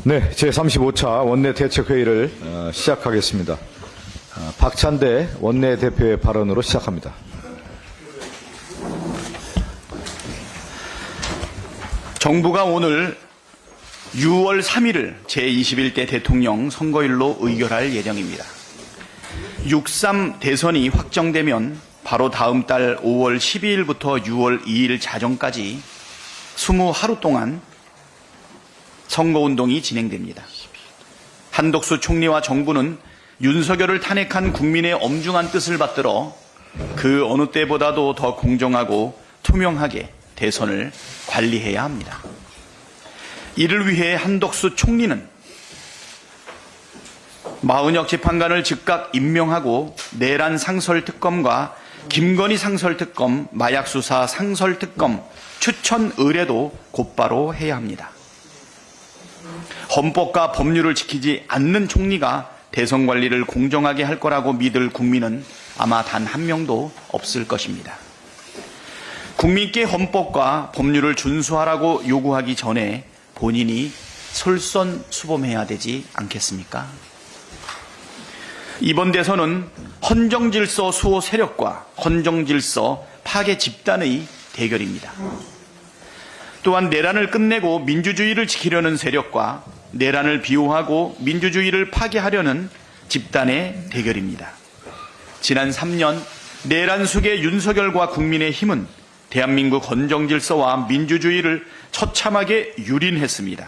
네, 제35차 원내대책회의를 시작하겠습니다. 박찬대 원내대표의 발언으로 시작합니다. 정부가 오늘 6월 3일을 제21대 대통령 선거일로 의결할 예정입니다. 6.3 대선이 확정되면 바로 다음 달 5월 12일부터 6월 2일 자정까지 20하루 동안 선거운동이 진행됩니다. 한덕수 총리와 정부는 윤석열을 탄핵한 국민의 엄중한 뜻을 받들어 그 어느 때보다도 더 공정하고 투명하게 대선을 관리해야 합니다. 이를 위해 한덕수 총리는 마은혁 재판관을 즉각 임명하고 내란 상설특검과 김건희 상설특검, 마약수사 상설특검 추천 의뢰도 곧바로 해야 합니다. 헌법과 법률을 지키지 않는 총리가 대선 관리를 공정하게 할 거라고 믿을 국민은 아마 단 한 명도 없을 것입니다. 국민께 헌법과 법률을 준수하라고 요구하기 전에 본인이 솔선수범해야 되지 않겠습니까? 이번 대선은 헌정질서 수호 세력과 헌정질서 파괴 집단의 대결입니다. 또한 내란을 끝내고 민주주의를 지키려는 세력과 내란을 비호하고 민주주의를 파괴하려는 집단의 대결입니다. 지난 3년 내란 속의 윤석열과 국민의힘은 대한민국 헌정질서와 민주주의를 처참하게 유린했습니다.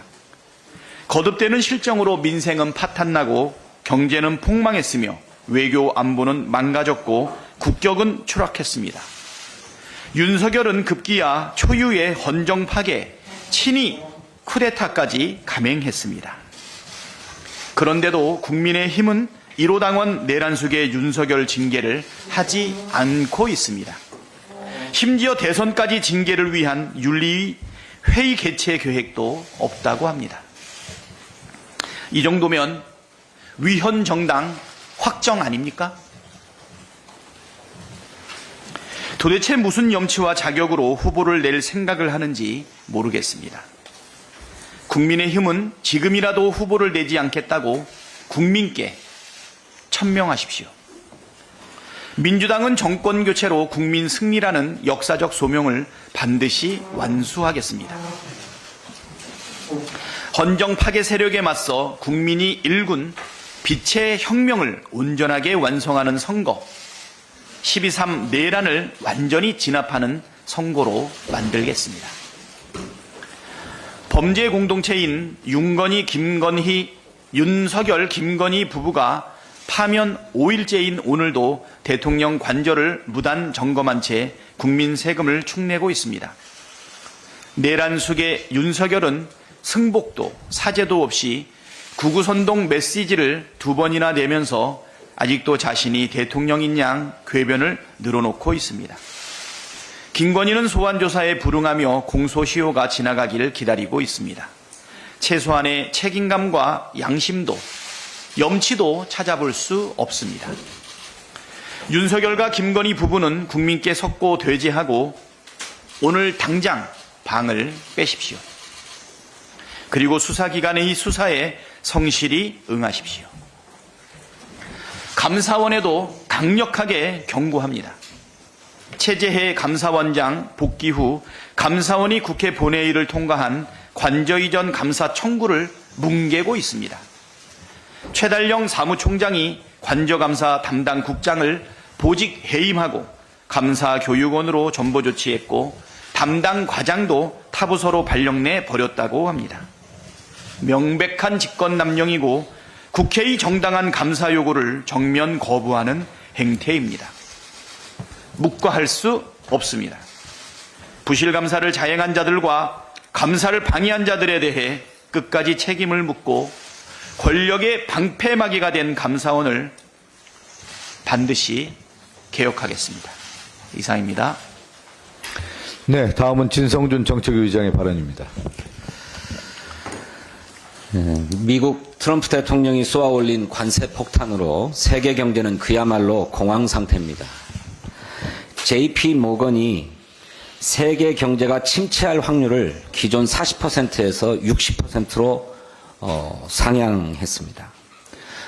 거듭되는 실정으로 민생은 파탄나고 경제는 폭망했으며 외교 안보는 망가졌고 국격은 추락했습니다. 윤석열은 급기야 초유의 헌정 파괴, 친위 쿠데타까지 감행했습니다. 그런데도 국민의힘은 1호 당원 내란 속의 윤석열 징계를 하지 않고 있습니다. 심지어 대선까지 징계를 위한 윤리위 회의 개최 계획도 없다고 합니다. 이 정도면 위헌 정당 확정 아닙니까? 도대체 무슨 염치와 자격으로 후보를 낼 생각을 하는지 모르겠습니다. 국민의힘은 지금이라도 후보를 내지 않겠다고 국민께 천명하십시오. 민주당은 정권 교체로 국민 승리라는 역사적 소명을 반드시 완수하겠습니다. 헌정 파괴 세력에 맞서 국민이 일군 빛의 혁명을 온전하게 완성하는 선거, 12.3 내란을 완전히 진압하는 선거로 만들겠습니다. 범죄 공동체인 윤석열, 김건희 부부가 파면 5일째인 오늘도 대통령 관저를 무단 점검한 채 국민 세금을 축내고 있습니다. 내란 속의 윤석열은 승복도 사죄도 없이 구구선동 메시지를 2번이나 내면서 아직도 자신이 대통령인 양 궤변을 늘어놓고 있습니다. 김건희는 소환조사에 불응하며 공소시효가 지나가기를 기다리고 있습니다. 최소한의 책임감과 양심도 염치도 찾아볼 수 없습니다. 윤석열과 김건희 부부는 국민께 석고 돼지하고 오늘 당장 방을 빼십시오. 그리고 수사기관의 수사에 성실히 응하십시오. 감사원에도 강력하게 경고합니다. 최재해 감사원장 복귀 후 감사원이 국회 본회의를 통과한 관저 이전 감사 청구를 뭉개고 있습니다. 최달령 사무총장이 관저감사 담당 국장을 보직 해임하고 감사교육원으로 전보 조치했고 담당 과장도 타부서로 발령내 버렸다고 합니다. 명백한 직권남용이고 국회의 정당한 감사 요구를 정면 거부하는 행태입니다. 묵과할 수 없습니다. 부실감사를 자행한 자들과 감사를 방해한 자들에 대해 끝까지 책임을 묻고 권력의 방패막이가 된 감사원을 반드시 개혁하겠습니다. 이상입니다. 네, 다음은 진성준 정책위의장의 발언입니다. 미국 트럼프 대통령이 쏘아올린 관세 폭탄으로 세계 경제는 그야말로 공황 상태입니다. JP 모건이 세계 경제가 침체할 확률을 기존 40%에서 60%로 상향했습니다.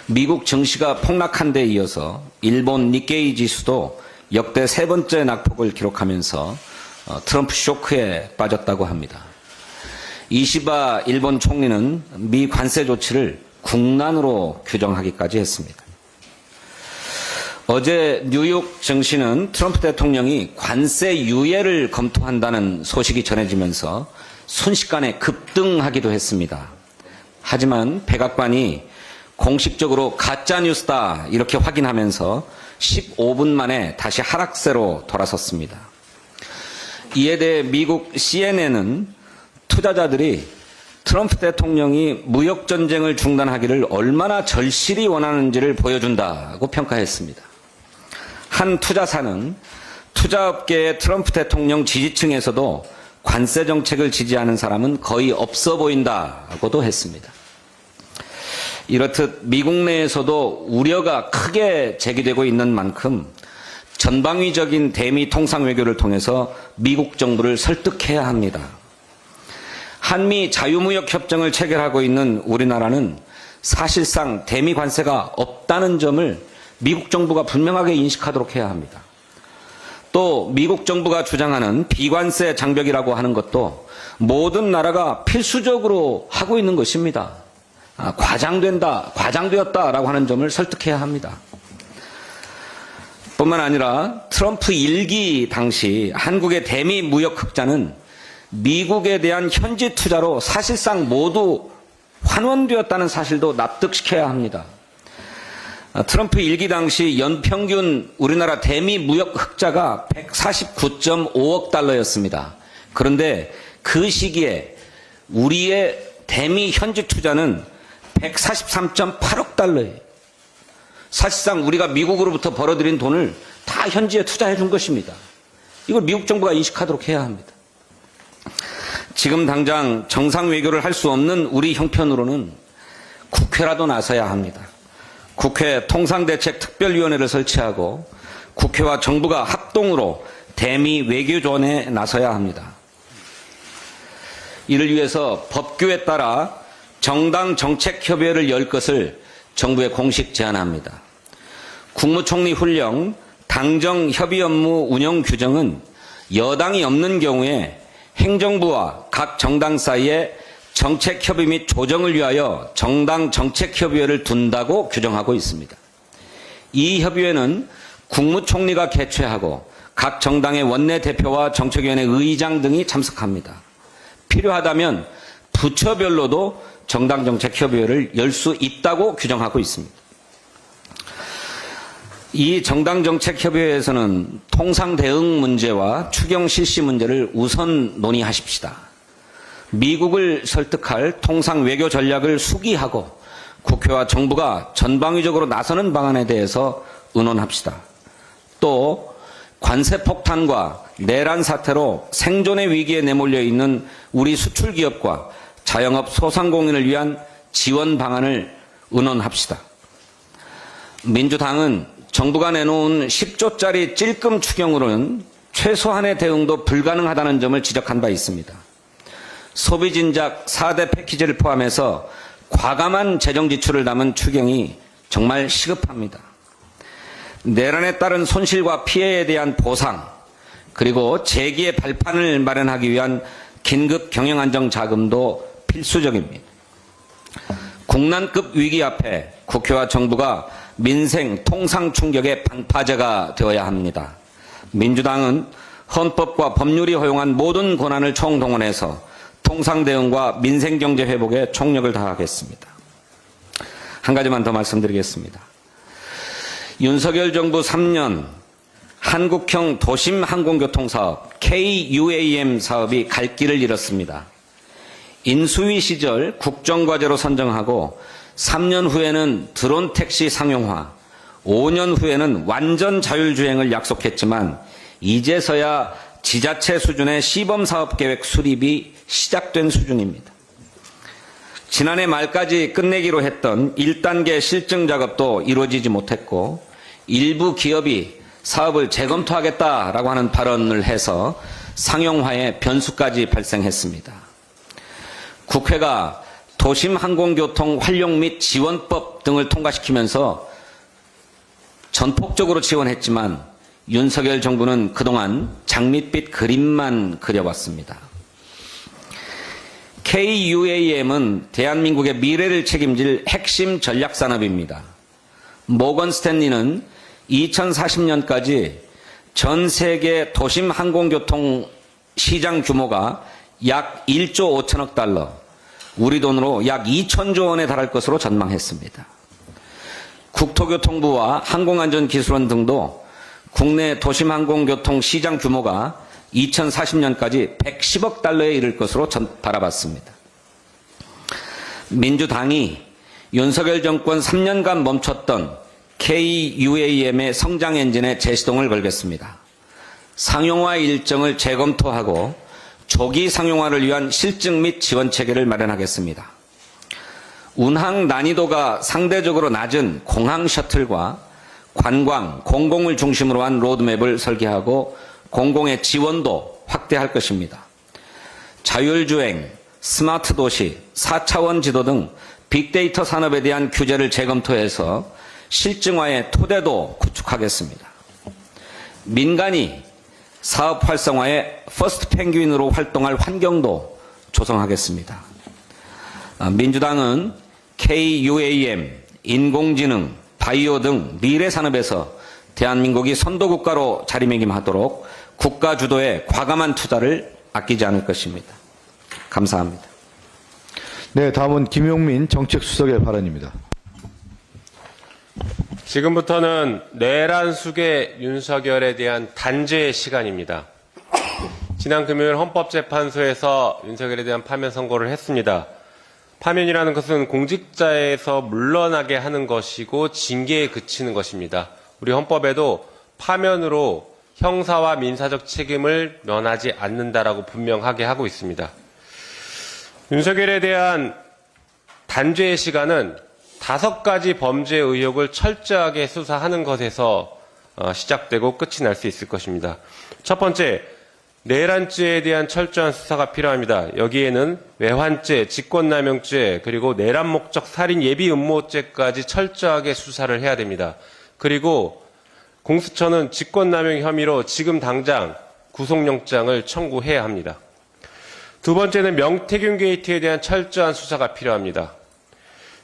미국 증시가 폭락한 데 이어서 일본 니케이 지수도 역대 세 번째 낙폭을 기록하면서 트럼프 쇼크에 빠졌다고 합니다. 이시바 일본 총리는 미 관세 조치를 국난으로 규정하기까지 했습니다. 어제 뉴욕 증시는 트럼프 대통령이 관세 유예를 검토한다는 소식이 전해지면서 순식간에 급등하기도 했습니다. 하지만 백악관이 공식적으로 가짜뉴스다 이렇게 확인하면서 15분 만에 다시 하락세로 돌아섰습니다. 이에 대해 미국 CNN은 투자자들이 트럼프 대통령이 무역전쟁을 중단하기를 얼마나 절실히 원하는지를 보여준다고 평가했습니다. 한 투자사는 투자업계의 트럼프 대통령 지지층에서도 관세 정책을 지지하는 사람은 거의 없어 보인다고도 했습니다. 이렇듯 미국 내에서도 우려가 크게 제기되고 있는 만큼 전방위적인 대미 통상 외교를 통해서 미국 정부를 설득해야 합니다. 한미 자유무역 협정을 체결하고 있는 우리나라는 사실상 대미 관세가 없다는 점을 미국 정부가 분명하게 인식하도록 해야 합니다. 또 미국 정부가 주장하는 비관세 장벽이라고 하는 것도 모든 나라가 필수적으로 하고 있는 것입니다. 과장되었다라고 하는 점을 설득해야 합니다. 뿐만 아니라 트럼프 1기 당시 한국의 대미 무역 흑자는 미국에 대한 현지 투자로 사실상 모두 환원되었다는 사실도 납득시켜야 합니다. 트럼프 1기 당시 연평균 우리나라 대미 무역 흑자가 149.5억 달러였습니다. 그런데 그 시기에 우리의 대미 현지 투자는 143.8억 달러예요. 사실상 우리가 미국으로부터 벌어들인 돈을 다 현지에 투자해 준 것입니다. 이걸 미국 정부가 인식하도록 해야 합니다. 지금 당장 정상 외교를 할 수 없는 우리 형편으로는 국회라도 나서야 합니다. 국회 통상대책특별위원회를 설치하고 국회와 정부가 합동으로 대미 외교조언에 나서야 합니다. 이를 위해서 법규에 따라 정당 정책협의회를 열 것을 정부에 공식 제안합니다. 국무총리 훈령, 당정 협의 업무 운영 규정은 여당이 없는 경우에 행정부와 각 정당 사이에 정책협의 및 조정을 위하여 정당 정책협의회를 둔다고 규정하고 있습니다. 이 협의회는 국무총리가 개최하고 각 정당의 원내대표와 정책위원회 의장 등이 참석합니다. 필요하다면 부처별로도 정당 정책협의회를 열 수 있다고 규정하고 있습니다. 이 정당 정책협의회에서는 통상 대응 문제와 추경 실시 문제를 우선 논의하십시다. 미국을 설득할 통상 외교 전략을 수기하고 국회와 정부가 전방위적으로 나서는 방안에 대해서 의논합시다. 또 관세 폭탄과 내란 사태로 생존의 위기에 내몰려 있는 우리 수출 기업과 자영업 소상공인을 위한 지원 방안을 의논합시다. 민주당은 정부가 내놓은 10조짜리 찔끔 추경으로는 최소한의 대응도 불가능하다는 점을 지적한 바 있습니다. 소비진작 4대 패키지를 포함해서 과감한 재정 지출을 담은 추경이 정말 시급합니다. 내란에 따른 손실과 피해에 대한 보상, 그리고 재기의 발판을 마련하기 위한 긴급 경영안정 자금도 필수적입니다. 국난급 위기 앞에 국회와 정부가 민생 통상 충격의 방파제가 되어야 합니다. 민주당은 헌법과 법률이 허용한 모든 권한을 총동원해서 통상 대응과 민생 경제 회복에 총력을 다하겠습니다. 한 가지만 더 말씀드리겠습니다. 윤석열 정부 3년 한국형 도심 항공교통사업 KUAM 사업이 갈 길을 잃었습니다. 인수위 시절 국정과제로 선정하고 3년 후에는 드론 택시 상용화, 5년 후에는 완전 자율주행을 약속했지만 이제서야 지자체 수준의 시범사업계획 수립이 시작된 수준입니다. 지난해 말까지 끝내기로 했던 1단계 실증 작업도 이루어지지 못했고 일부 기업이 사업을 재검토하겠다라고 하는 발언을 해서 상용화에 변수까지 발생했습니다. 국회가 도심 항공교통 활용 및 지원법 등을 통과시키면서 전폭적으로 지원했지만 윤석열 정부는 그동안 장밋빛 그림만 그려왔습니다. KUAM은 대한민국의 미래를 책임질 핵심 전략산업입니다. 모건 스탠리는 2040년까지 전 세계 도심 항공교통 시장 규모가 약 1조 5천억 달러, 우리 돈으로 약 2천조 원에 달할 것으로 전망했습니다. 국토교통부와 항공안전기술원 등도 국내 도심항공교통 시장 규모가 2040년까지 110억 달러에 이를 것으로 바라봤습니다. 민주당이 윤석열 정권 3년간 멈췄던 KUAM의 성장 엔진에 재시동을 걸겠습니다. 상용화 일정을 재검토하고 조기 상용화를 위한 실증 및 지원 체계를 마련하겠습니다. 운항 난이도가 상대적으로 낮은 공항 셔틀과 관광, 공공을 중심으로 한 로드맵을 설계하고 공공의 지원도 확대할 것입니다. 자율주행, 스마트 도시, 4차원 지도 등 빅데이터 산업에 대한 규제를 재검토해서 실증화의 토대도 구축하겠습니다. 민간이 사업 활성화에 퍼스트 펭귄으로 활동할 환경도 조성하겠습니다. 민주당은 KUAM, 인공지능, 바이오 등 미래 산업에서 대한민국이 선도국가로 자리매김하도록 국가 주도의 과감한 투자를 아끼지 않을 것입니다. 감사합니다. 네, 다음은 김용민 정책수석의 발언입니다. 지금부터는 내란 수계 윤석열에 대한 단죄의 시간입니다. 지난 금요일 헌법재판소에서 윤석열에 대한 파면 선고를 했습니다. 파면이라는 것은 공직자에서 물러나게 하는 것이고 징계에 그치는 것입니다. 우리 헌법에도 파면으로 형사와 민사적 책임을 면하지 않는다라고 분명하게 하고 있습니다. 윤석열에 대한 단죄의 시간은 5가지 범죄 의혹을 철저하게 수사하는 것에서 시작되고 끝이 날 수 있을 것입니다. 첫 번째, 내란죄에 대한 철저한 수사가 필요합니다. 여기에는 외환죄, 직권남용죄, 그리고 내란 목적 살인 예비 음모죄까지 철저하게 수사를 해야 됩니다. 그리고 공수처는 직권남용 혐의로 지금 당장 구속영장을 청구해야 합니다. 두 번째는 명태균 게이트에 대한 철저한 수사가 필요합니다.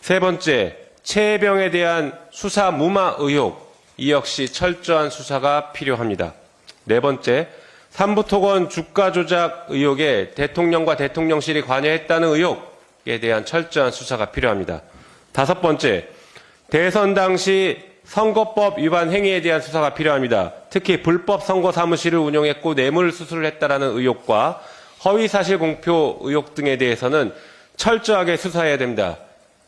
세 번째, 최혜병에 대한 수사 무마 의혹, 이 역시 철저한 수사가 필요합니다. 네 번째, 삼부토건 주가 조작 의혹에 대통령과 대통령실이 관여했다는 의혹에 대한 철저한 수사가 필요합니다. 다섯 번째, 대선 당시 선거법 위반 행위에 대한 수사가 필요합니다. 특히 불법 선거 사무실을 운영했고 뇌물 수수를 했다라는 의혹과 허위사실 공표 의혹 등에 대해서는 철저하게 수사해야 됩니다.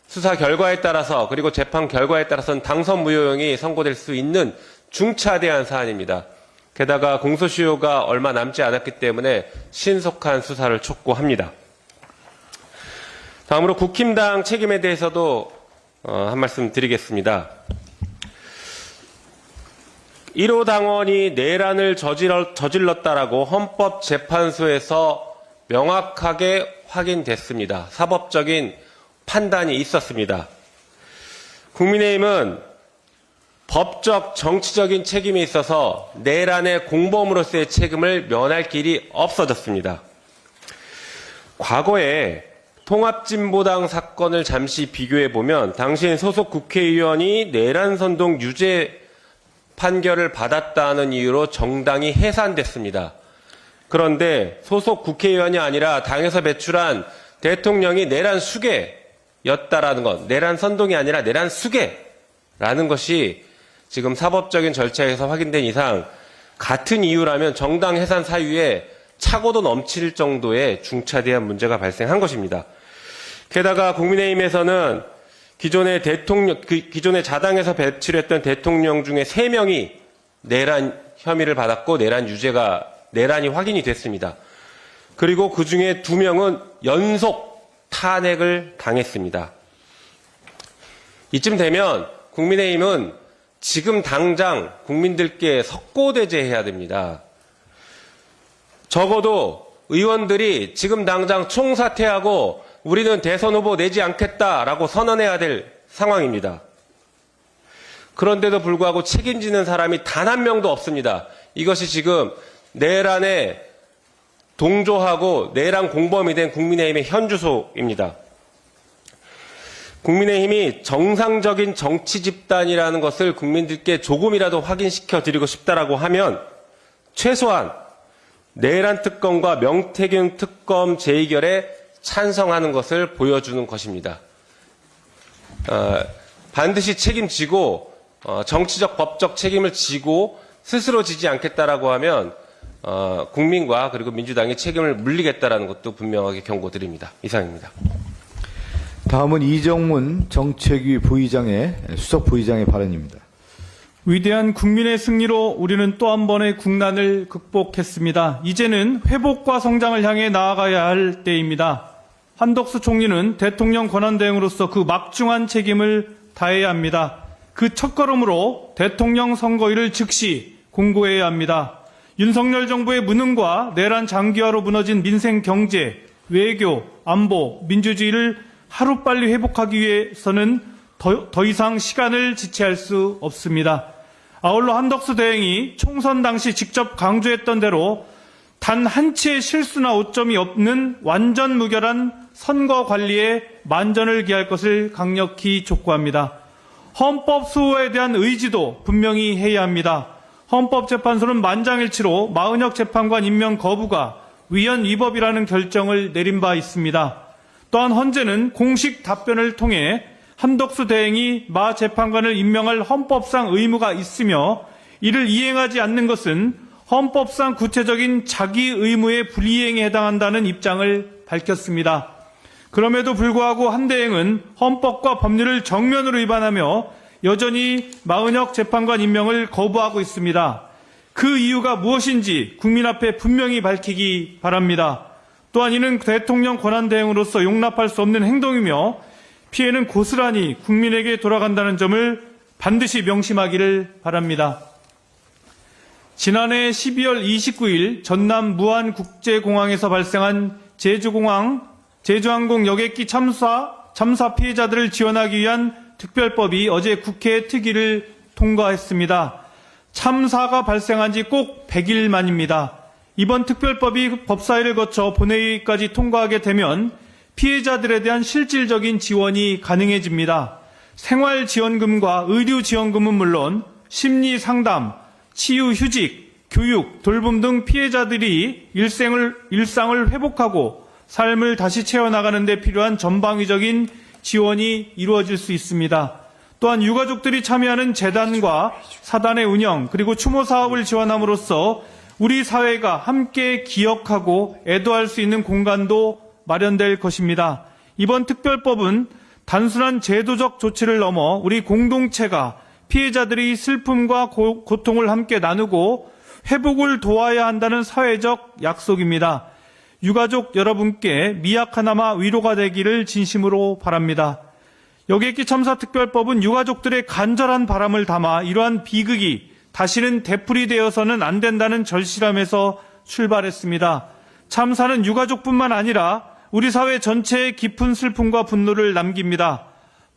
수사 결과에 따라서 그리고 재판 결과에 따라서는 당선 무효형이 선고될 수 있는 중차대한 사안입니다. 게다가 공소시효가 얼마 남지 않았기 때문에 신속한 수사를 촉구합니다. 다음으로 국힘당 책임에 대해서도 한 말씀 드리겠습니다. 1호 당원이 내란을 저질렀다라고 헌법재판소에서 명확하게 확인됐습니다. 사법적인 판단이 있었습니다. 국민의힘은 법적, 정치적인 책임이 있어서 내란의 공범으로서의 책임을 면할 길이 없어졌습니다. 과거에 통합진보당 사건을 잠시 비교해보면 당시엔 소속 국회의원이 내란 선동 유죄 판결을 받았다는 이유로 정당이 해산됐습니다. 그런데 소속 국회의원이 아니라 당에서 배출한 대통령이 내란 수괴였다라는 것, 내란 선동이 아니라 내란 수괴라는 것이 지금 사법적인 절차에서 확인된 이상 같은 이유라면 정당 해산 사유에 차고도 넘칠 정도의 중차대한 문제가 발생한 것입니다. 게다가 국민의힘에서는 기존의 자당에서 배출했던 대통령 중에 3명이 내란 혐의를 받았고 내란이 확인이 됐습니다. 그리고 그 중에 2명은 연속 탄핵을 당했습니다. 이쯤 되면 국민의힘은 지금 당장 국민들께 석고대죄해야 됩니다. 적어도 의원들이 지금 당장 총사퇴하고 우리는 대선 후보 내지 않겠다라고 선언해야 될 상황입니다. 그런데도 불구하고 책임지는 사람이 단 한 명도 없습니다. 이것이 지금 내란에 동조하고 내란 공범이 된 국민의힘의 현 주소입니다. 국민의힘이 정상적인 정치 집단이라는 것을 국민들께 조금이라도 확인시켜 드리고 싶다라고 하면 최소한 내란 특검과 명태균 특검 재의결에 찬성하는 것을 보여주는 것입니다. 반드시 책임지고 정치적 법적 책임을 지고 스스로 지지 않겠다라고 하면 국민과 그리고 민주당이 책임을 물리겠다라는 것도 분명하게 경고드립니다. 이상입니다. 다음은 이정문 정책위 부의장의 수석 부의장의 발언입니다. 위대한 국민의 승리로 우리는 또 한 번의 국난을 극복했습니다. 이제는 회복과 성장을 향해 나아가야 할 때입니다. 한덕수 총리는 대통령 권한대행으로서 그 막중한 책임을 다해야 합니다. 그 첫걸음으로 대통령 선거일을 즉시 공고해야 합니다. 윤석열 정부의 무능과 내란 장기화로 무너진 민생 경제, 외교, 안보, 민주주의를 하루빨리 회복하기 위해서는 더 이상 시간을 지체할 수 없습니다. 아울러 한덕수 대행이 총선 당시 직접 강조했던 대로 단 한 치의 실수나 오점이 없는 완전 무결한 선거 관리에 만전을 기할 것을 강력히 촉구합니다. 헌법 수호에 대한 의지도 분명히 해야 합니다. 헌법재판소는 만장일치로 마은혁 재판관 임명 거부가 위헌 위법이라는 결정을 내린 바 있습니다. 또한 헌재는 공식 답변을 통해 한덕수 대행이 마 재판관을 임명할 헌법상 의무가 있으며 이를 이행하지 않는 것은 헌법상 구체적인 자기 의무의 불이행에 해당한다는 입장을 밝혔습니다. 그럼에도 불구하고 한 대행은 헌법과 법률을 정면으로 위반하며 여전히 마은혁 재판관 임명을 거부하고 있습니다. 그 이유가 무엇인지 국민 앞에 분명히 밝히기 바랍니다. 또한 이는 대통령 권한대행으로서 용납할 수 없는 행동이며 피해는 고스란히 국민에게 돌아간다는 점을 반드시 명심하기를 바랍니다. 지난해 12월 29일 전남 무안국제공항에서 발생한 제주항공 여객기 참사 피해자들을 지원하기 위한 특별법이 어제 국회 특위를 통과했습니다. 참사가 발생한 지 꼭 100일 만입니다. 이번 특별법이 법사위를 거쳐 본회의까지 통과하게 되면 피해자들에 대한 실질적인 지원이 가능해집니다. 생활지원금과 의료지원금은 물론 심리상담, 치유휴직, 교육, 돌봄 등 피해자들이 일상을 회복하고 삶을 다시 채워나가는 데 필요한 전방위적인 지원이 이루어질 수 있습니다. 또한 유가족들이 참여하는 재단과 사단의 운영 그리고 추모 사업을 지원함으로써 우리 사회가 함께 기억하고 애도할 수 있는 공간도 마련될 것입니다. 이번 특별법은 단순한 제도적 조치를 넘어 우리 공동체가 피해자들이 슬픔과 고통을 함께 나누고 회복을 도와야 한다는 사회적 약속입니다. 유가족 여러분께 미약하나마 위로가 되기를 진심으로 바랍니다. 여객기 참사 특별법은 유가족들의 간절한 바람을 담아 이러한 비극이 다시는 되풀이되어서는 안 된다는 절실함에서 출발했습니다. 참사는 유가족뿐만 아니라 우리 사회 전체에 깊은 슬픔과 분노를 남깁니다.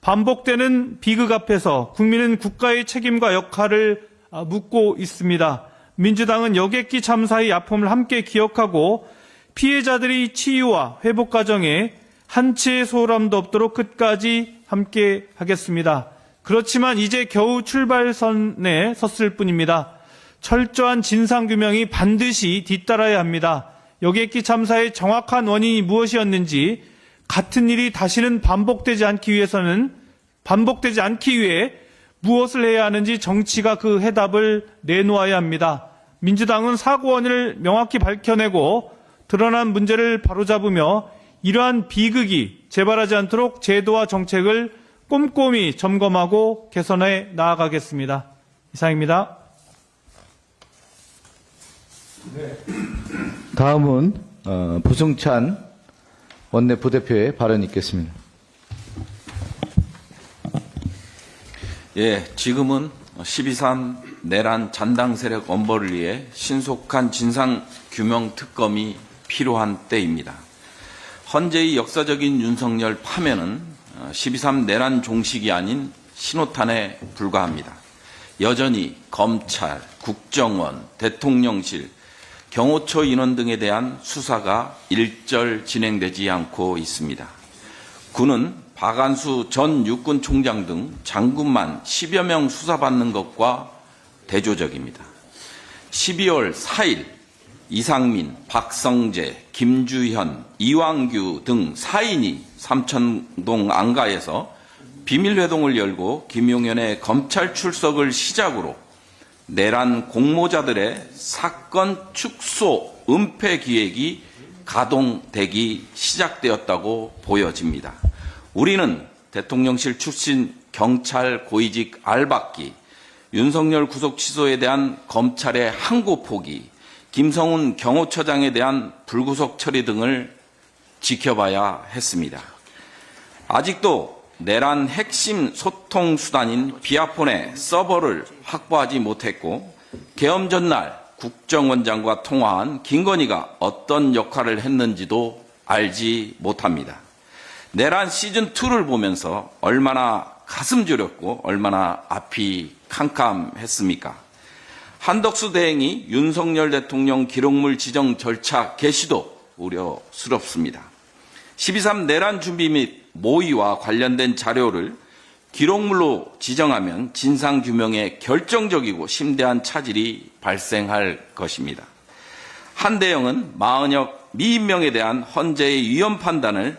반복되는 비극 앞에서 국민은 국가의 책임과 역할을 묻고 있습니다. 민주당은 여객기 참사의 아픔을 함께 기억하고 피해자들의 치유와 회복 과정에 한치의 소홀함도 없도록 끝까지 함께 하겠습니다. 그렇지만 이제 겨우 출발선에 섰을 뿐입니다. 철저한 진상규명이 반드시 뒤따라야 합니다. 여객기 참사의 정확한 원인이 무엇이었는지 같은 일이 다시는 반복되지 않기 위해 무엇을 해야 하는지 정치가 그 해답을 내놓아야 합니다. 민주당은 사고 원인을 명확히 밝혀내고 드러난 문제를 바로잡으며 이러한 비극이 재발하지 않도록 제도와 정책을 꼼꼼히 점검하고 개선해 나아가겠습니다. 이상입니다. 다음은 부승찬 원내 부대표의 발언이 있겠습니다. 예, 지금은 12.3 내란 잔당 세력 엄벌을 위해 신속한 진상규명 특검이 필요한 때입니다. 헌재의 역사적인 윤석열 파면은 12.3 내란 종식이 아닌 신호탄에 불과합니다. 여전히 검찰, 국정원, 대통령실, 경호처 인원 등에 대한 수사가 일절 진행되지 않고 있습니다. 군은 박안수 전 육군총장 등 장군만 10여 명 수사받는 것과 대조적입니다. 12월 4일 이상민, 박성재, 김주현, 이왕규 등 4인이 삼천동 안가에서 비밀회동을 열고 김용현의 검찰 출석을 시작으로 내란 공모자들의 사건 축소, 은폐 기획이 가동되기 시작되었다고 보여집니다. 우리는 대통령실 출신 경찰 고위직 알박기, 윤석열 구속 취소에 대한 검찰의 항고 포기, 김성훈 경호처장에 대한 불구속 처리 등을 지켜봐야 했습니다. 아직도 내란 핵심 소통 수단인 비아폰의 서버를 확보하지 못했고 계엄 전날 국정원장과 통화한 김건희가 어떤 역할을 했는지도 알지 못합니다. 내란 시즌2를 보면서 얼마나 가슴 졸였고 얼마나 앞이 캄캄했습니까? 한덕수 대행이 윤석열 대통령 기록물 지정 절차 개시도 우려스럽습니다. 12.3 내란 준비 및 모의와 관련된 자료를 기록물로 지정하면 진상규명에 결정적이고 심대한 차질이 발생할 것입니다. 한 대형은 마은혁 미인명에 대한 헌재의 위헌 판단을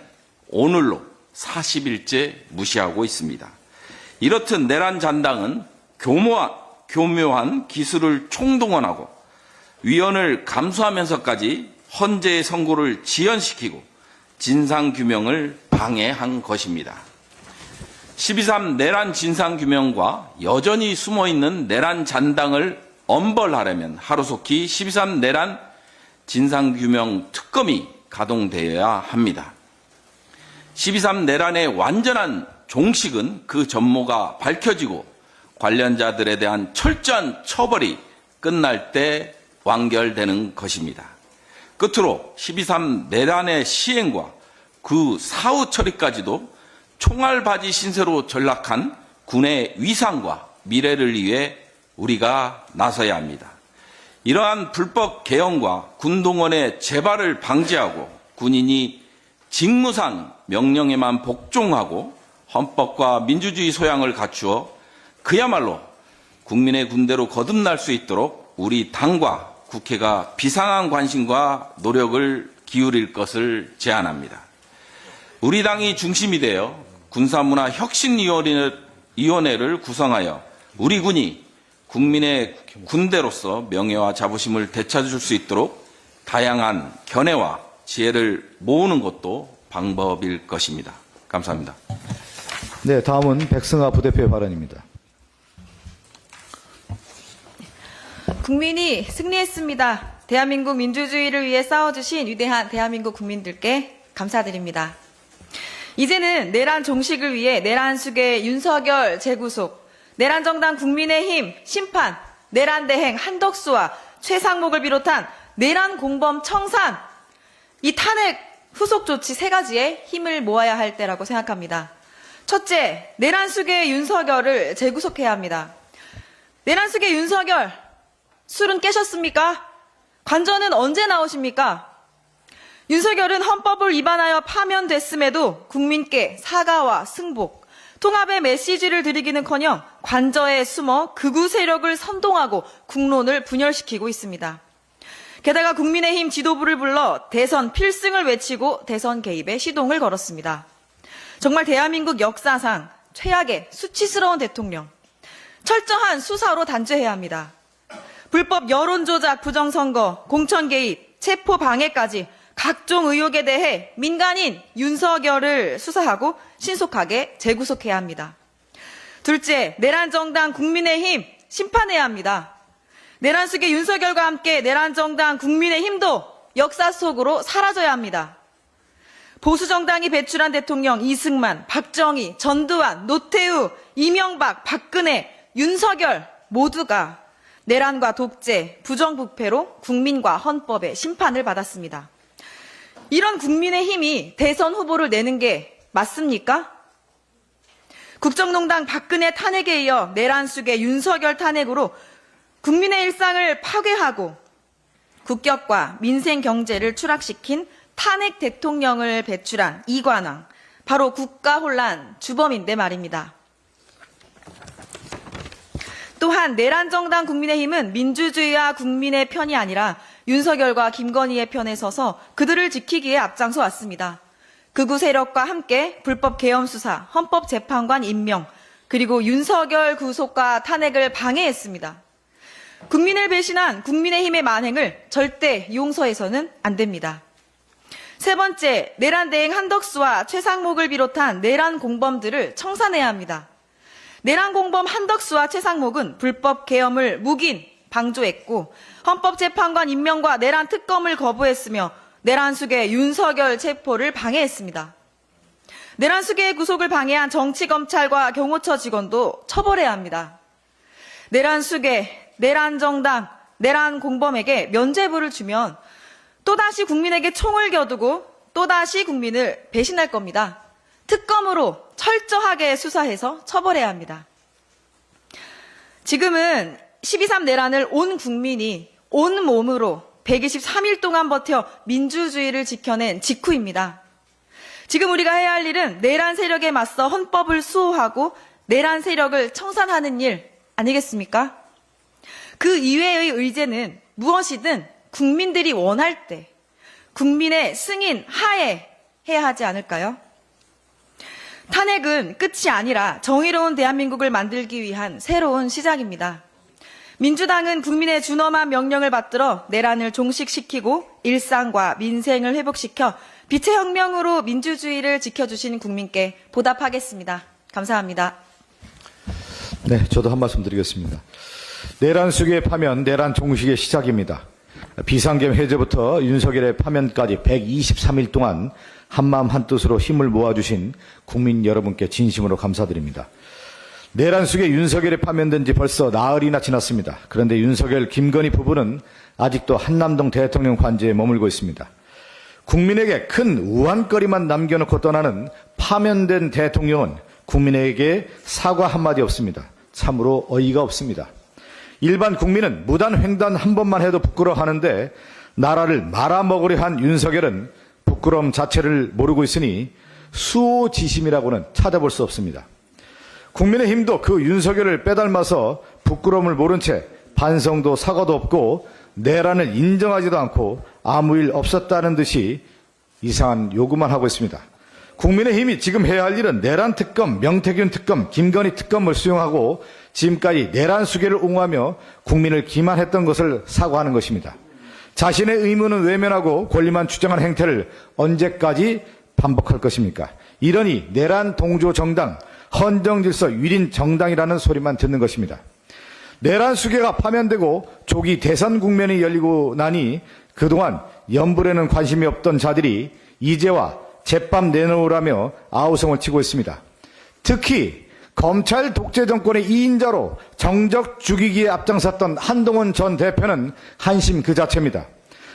오늘로 40일째 무시하고 있습니다. 이렇듯 내란 잔당은 교묘한 기술을 총동원하고 위헌을 감수하면서까지 헌재의 선고를 지연시키고 진상규명을 방해한 것입니다. 12.3 내란 진상규명과 여전히 숨어있는 내란 잔당을 엄벌하려면 하루속히 12.3 내란 진상규명 특검이 가동되어야 합니다. 12.3 내란의 완전한 종식은 그 전모가 밝혀지고 관련자들에 대한 철저한 처벌이 끝날 때 완결되는 것입니다. 끝으로 12.3 내란의 시행과 그 사후 처리까지도 총알바지 신세로 전락한 군의 위상과 미래를 위해 우리가 나서야 합니다. 이러한 불법 개헌과 군동원의 재발을 방지하고 군인이 직무상 명령에만 복종하고 헌법과 민주주의 소양을 갖추어 그야말로 국민의 군대로 거듭날 수 있도록 우리 당과 국회가 비상한 관심과 노력을 기울일 것을 제안합니다. 우리 당이 중심이 되어 군사문화혁신위원회를 구성하여 우리 군이 국민의 군대로서 명예와 자부심을 되찾을 수 있도록 다양한 견해와 지혜를 모으는 것도 방법일 것입니다. 감사합니다. 네, 다음은 백승아 부대표의 발언입니다. 국민이 승리했습니다. 대한민국 민주주의를 위해 싸워주신 위대한 대한민국 국민들께 감사드립니다. 이제는 내란 종식을 위해 내란 수계 윤석열 재구속, 내란 정당 국민의힘 심판, 내란 대행 한덕수와 최상목을 비롯한 내란 공범 청산, 이 탄핵 후속 조치 3가지에 힘을 모아야 할 때라고 생각합니다. 첫째, 내란 수계 윤석열을 재구속해야 합니다. 내란 수계 윤석열, 술은 깨셨습니까? 관전은 언제 나오십니까? 윤석열은 헌법을 위반하여 파면됐음에도 국민께 사과와 승복, 통합의 메시지를 드리기는커녕 관저에 숨어 극우 세력을 선동하고 국론을 분열시키고 있습니다. 게다가 국민의힘 지도부를 불러 대선 필승을 외치고 대선 개입에 시동을 걸었습니다. 정말 대한민국 역사상 최악의 수치스러운 대통령, 철저한 수사로 단죄해야 합니다. 불법 여론조작, 부정선거, 공천 개입, 체포 방해까지 각종 의혹에 대해 민간인 윤석열을 수사하고 신속하게 재구속해야 합니다. 둘째, 내란 정당 국민의힘 심판해야 합니다. 내란 수계 윤석열과 함께 내란 정당 국민의힘도 역사 속으로 사라져야 합니다. 보수 정당이 배출한 대통령 이승만, 박정희, 전두환, 노태우, 이명박, 박근혜, 윤석열 모두가 내란과 독재, 부정부패로 국민과 헌법의 심판을 받았습니다. 이런 국민의힘이 대선 후보를 내는 게 맞습니까? 국정농단 박근혜 탄핵에 이어 내란숙의 윤석열 탄핵으로 국민의 일상을 파괴하고 국격과 민생 경제를 추락시킨 탄핵 대통령을 배출한 이관왕, 바로 국가혼란 주범인데 말입니다. 또한 내란정당 국민의힘은 민주주의와 국민의 편이 아니라 윤석열과 김건희의 편에 서서 그들을 지키기에 앞장서 왔습니다. 극우 세력과 함께 불법 계엄 수사, 헌법재판관 임명, 그리고 윤석열 구속과 탄핵을 방해했습니다. 국민을 배신한 국민의힘의 만행을 절대 용서해서는 안 됩니다. 세 번째, 내란 대행 한덕수와 최상목을 비롯한 내란 공범들을 청산해야 합니다. 내란 공범 한덕수와 최상목은 불법 계엄을 묵인, 방조했고 헌법재판관 임명과 내란 특검을 거부했으며 내란숙의 윤석열 체포를 방해했습니다. 내란숙의 구속을 방해한 정치검찰과 경호처 직원도 처벌해야 합니다. 내란숙의, 내란정당, 내란공범에게 면죄부를 주면 또다시 국민에게 총을 겨두고 또다시 국민을 배신할 겁니다. 특검으로 철저하게 수사해서 처벌해야 합니다. 지금은 12.3 내란을 온 국민이 온 몸으로 123일 동안 버텨 민주주의를 지켜낸 직후입니다. 지금 우리가 해야 할 일은 내란 세력에 맞서 헌법을 수호하고 내란 세력을 청산하는 일 아니겠습니까? 그 이외의 의제는 무엇이든 국민들이 원할 때 국민의 승인 하에 해야 하지 않을까요? 탄핵은 끝이 아니라 정의로운 대한민국을 만들기 위한 새로운 시작입니다. 민주당은 국민의 준엄한 명령을 받들어 내란을 종식시키고 일상과 민생을 회복시켜 빛의 혁명으로 민주주의를 지켜주신 국민께 보답하겠습니다. 감사합니다. 네, 저도 한 말씀 드리겠습니다. 내란숙의 파면, 내란 종식의 시작입니다. 비상계엄 해제부터 윤석열의 파면까지 123일 동안 한마음 한뜻으로 힘을 모아주신 국민 여러분께 진심으로 감사드립니다. 내란숙의 윤석열이 파면된 지 벌써 나흘이나 지났습니다. 그런데 윤석열, 김건희 부부는 아직도 한남동 대통령 관저에 머물고 있습니다. 국민에게 큰 우환거리만 남겨놓고 떠나는 파면된 대통령은 국민에게 사과 한마디 없습니다. 참으로 어이가 없습니다. 일반 국민은 무단 횡단 한 번만 해도 부끄러워하는데 나라를 말아먹으려 한 윤석열은 부끄러움 자체를 모르고 있으니 수호지심이라고는 찾아볼 수 없습니다. 국민의힘도 그 윤석열을 빼닮아서 부끄러움을 모른 채 반성도 사과도 없고 내란을 인정하지도 않고 아무 일 없었다는 듯이 이상한 요구만 하고 있습니다. 국민의힘이 지금 해야 할 일은 내란 특검, 명태균 특검, 김건희 특검을 수용하고 지금까지 내란 수계를 옹호하며 국민을 기만했던 것을 사과하는 것입니다. 자신의 의무는 외면하고 권리만 주장하는 행태를 언제까지 반복할 것입니까? 이러니 내란 동조 정당, 헌정질서 위린 정당이라는 소리만 듣는 것입니다. 내란 수계가 파면되고 조기 대선 국면이 열리고 나니 그동안 연불에는 관심이 없던 자들이 이제와 제밥 내놓으라며 아우성을 치고 있습니다. 특히 검찰 독재 정권의 2인자로 정적 죽이기에 앞장섰던 한동훈 전 대표는 한심 그 자체입니다.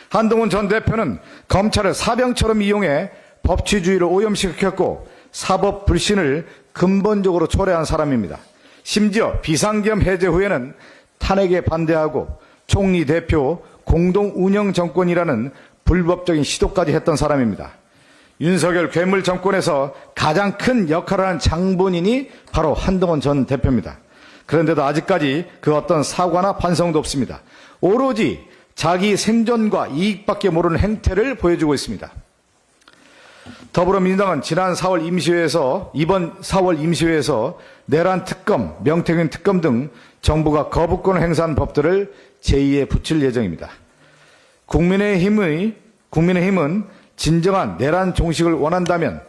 한동훈 전 대표는 검찰을 사병처럼 이용해 법치주의를 오염시켰고 사법 불신을 근본적으로 초래한 사람입니다. 심지어 비상계엄 해제 후에는 탄핵에 반대하고 총리 대표 공동 운영 정권이라는 불법적인 시도까지 했던 사람입니다. 윤석열 괴물 정권에서 가장 큰 역할을 하는 장본인이 바로 한동훈 전 대표입니다. 그런데도 아직까지 그 어떤 사과나 반성도 없습니다. 오로지 자기 생존과 이익밖에 모르는 행태를 보여주고 있습니다. 더불어민주당은 이번 4월 임시회에서 내란 특검, 명태균 특검 등 정부가 거부권을 행사한 법들을 제2에 붙일 예정입니다. 국민의힘은 진정한 내란 종식을 원한다면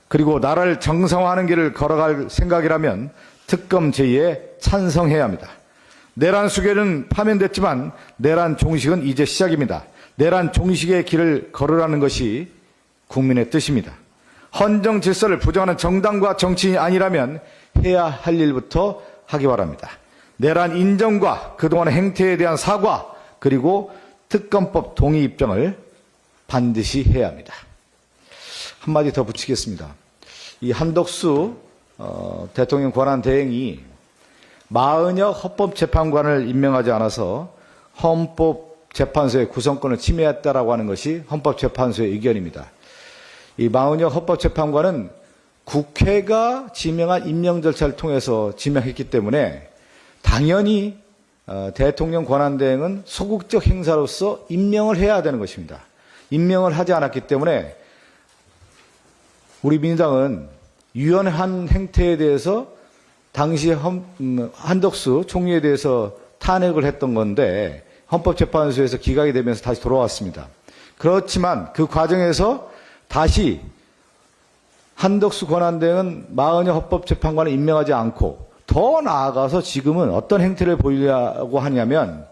그리고 나라를 정상화하는 길을 걸어갈 생각이라면 특검 제2에 찬성해야 합니다. 내란 수계는 파면됐지만 내란 종식은 이제 시작입니다. 내란 종식의 길을 걸으라는 것이 국민의 뜻입니다. 헌정 질서를 부정하는 정당과 정치인이 아니라면 해야 할 일부터 하기 바랍니다. 내란 인정과 그동안의 행태에 대한 사과 그리고 특검법 동의 입장을 반드시 해야 합니다. 한마디 더 붙이겠습니다. 이 한덕수 대통령 권한대행이 마은혁 헌법재판관을 임명하지 않아서 헌법재판소의 구성권을 침해했다라고 하는 것이 헌법재판소의 의견입니다. 이 마은혁 헌법재판관은 국회가 지명한 임명 절차를 통해서 지명했기 때문에 당연히 대통령 권한대행은 소극적 행사로서 임명을 해야 되는 것입니다. 임명을 하지 않았기 때문에 우리 민주당은 유연한 행태에 대해서 당시 한덕수 총리에 대해서 탄핵을 했던 건데 헌법재판소에서 기각이 되면서 다시 돌아왔습니다. 그렇지만 그 과정에서 다시 한덕수 권한대행은 마은혁 헌법재판관을 임명하지 않고 더 나아가서 지금은 어떤 행태를 보이려고 하냐면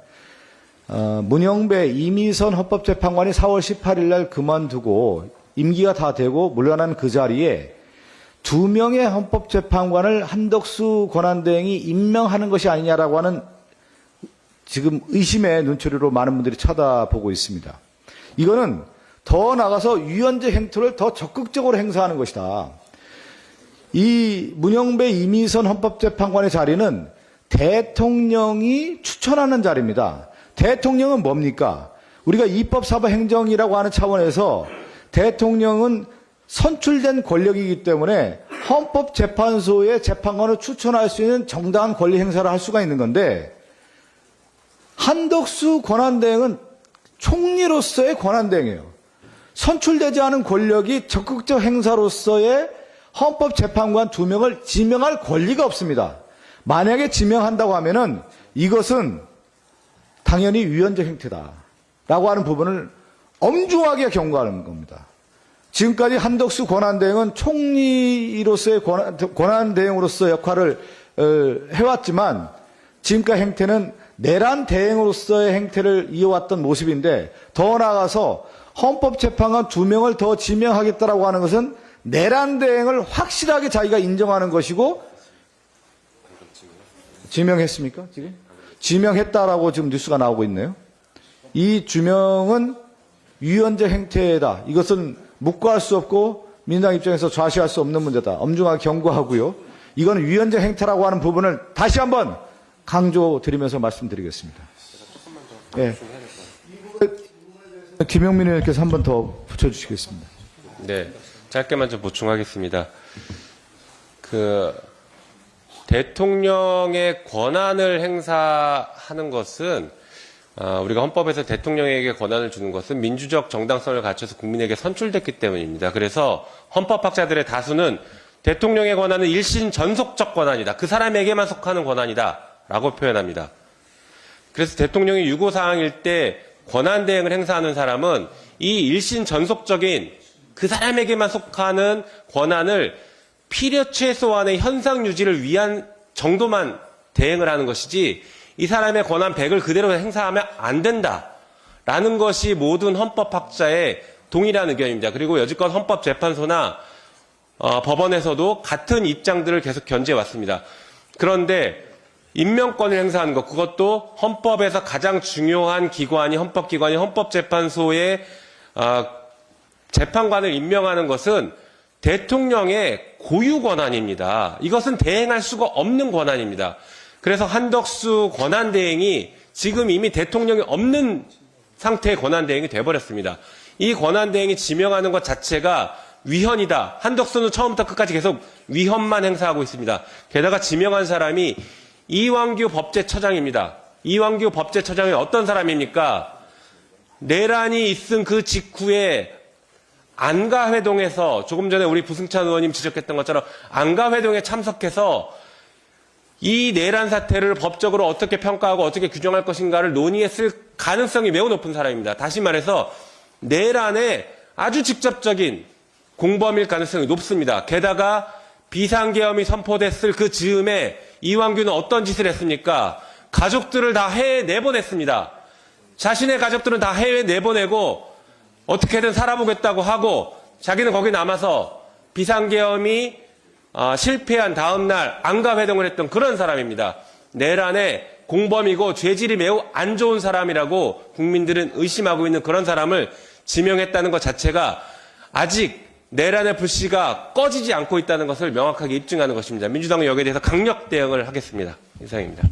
문영배 이미선 헌법재판관이 4월 18일 날 그만두고 임기가 다 되고 물러난 그 자리에 2명의 헌법재판관을 한덕수 권한대행이 임명하는 것이 아니냐라고 하는 지금 의심의 눈초리로 많은 분들이 쳐다보고 있습니다. 이거는 더 나가서 유연제 행태를 더 적극적으로 행사하는 것이다. 이 문영배 이미선 헌법재판관의 자리는 대통령이 추천하는 자리입니다. 대통령은 뭡니까? 우리가 입법사법행정이라고 하는 차원에서 대통령은 선출된 권력이기 때문에 헌법재판소의 재판관을 추천할 수 있는 정당한 권리 행사를 할 수가 있는 건데 한덕수 권한대행은 총리로서의 권한대행이에요. 선출되지 않은 권력이 적극적 행사로서의 헌법재판관 2명을 지명할 권리가 없습니다. 만약에 지명한다고 하면은 이것은 당연히 위헌적 행태다라고 하는 부분을 엄중하게 경고하는 겁니다. 지금까지 한덕수 권한대행은 총리로서의 권한대행으로서 역할을 해왔지만 지금까지 행태는 내란 대행으로서의 행태를 이어왔던 모습인데 더 나아가서 헌법재판관 2명을 더 지명하겠다라고 하는 것은 내란 대행을 확실하게 자기가 인정하는 것이고 지명했습니까? 지금? 지명했다라고 지금 뉴스가 나오고 있네요. 이 주명은 위헌적 행태다. 이것은 묵과할 수 없고 민주당 입장에서 좌시할 수 없는 문제다. 엄중하게 경고하고요. 이거는 위헌적 행태라고 하는 부분을 다시 한번 강조드리면서 말씀드리겠습니다. 네. 김용민 의원께서 한 번 더 붙여주시겠습니다. 네, 짧게만 좀 보충하겠습니다. 대통령의 권한을 행사하는 것은 우리가 헌법에서 대통령에게 권한을 주는 것은 민주적 정당성을 갖춰서 국민에게 선출됐기 때문입니다. 그래서 헌법학자들의 다수는 대통령의 권한은 일신 전속적 권한이다. 그 사람에게만 속하는 권한이다. 라고 표현합니다. 그래서 대통령이 유고사항일 때 권한대행을 행사하는 사람은 이 일신 전속적인 그 사람에게만 속하는 권한을 필요 최소한의 현상 유지를 위한 정도만 대행을 하는 것이지 이 사람의 권한 100을 그대로 행사하면 안 된다라는 것이 모든 헌법학자의 동일한 의견입니다. 그리고 여지껏 헌법재판소나 법원에서도 같은 입장들을 계속 견지해왔습니다. 그런데 임명권을 행사하는 것, 그것도 헌법에서 가장 중요한 기관이 헌법기관이 헌법재판소의 재판관을 임명하는 것은 대통령의 고유 권한입니다. 이것은 대행할 수가 없는 권한입니다. 그래서 한덕수 권한대행이 지금 이미 대통령이 없는 상태의 권한대행이 돼버렸습니다. 이 권한대행이 지명하는 것 자체가 위헌이다. 한덕수는 처음부터 끝까지 계속 위헌만 행사하고 있습니다. 게다가 지명한 사람이 이완규 법제처장입니다. 이완규 법제처장이 어떤 사람입니까? 내란이 있은 그 직후에 안가회동에서 조금 전에 우리 부승찬 의원님 지적했던 것처럼 안가회동에 참석해서 이 내란 사태를 법적으로 어떻게 평가하고 어떻게 규정할 것인가를 논의했을 가능성이 매우 높은 사람입니다. 다시 말해서 내란의 아주 직접적인 공범일 가능성이 높습니다. 게다가 비상계엄이 선포됐을 그 즈음에 이완규는 어떤 짓을 했습니까? 가족들을 다 해외에 내보냈습니다. 자신의 가족들은 다 해외에 내보내고 어떻게든 살아보겠다고 하고 자기는 거기 남아서 비상계엄이 실패한 다음 날 안가회동을 했던 그런 사람입니다. 내란의 공범이고 죄질이 매우 안 좋은 사람이라고 국민들은 의심하고 있는 그런 사람을 지명했다는 것 자체가 아직 내란의 불씨가 꺼지지 않고 있다는 것을 명확하게 입증하는 것입니다. 민주당은 여기에 대해서 강력 대응을 하겠습니다. 이상입니다.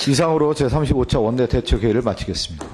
이상으로 제35차 원내대책회의를 마치겠습니다.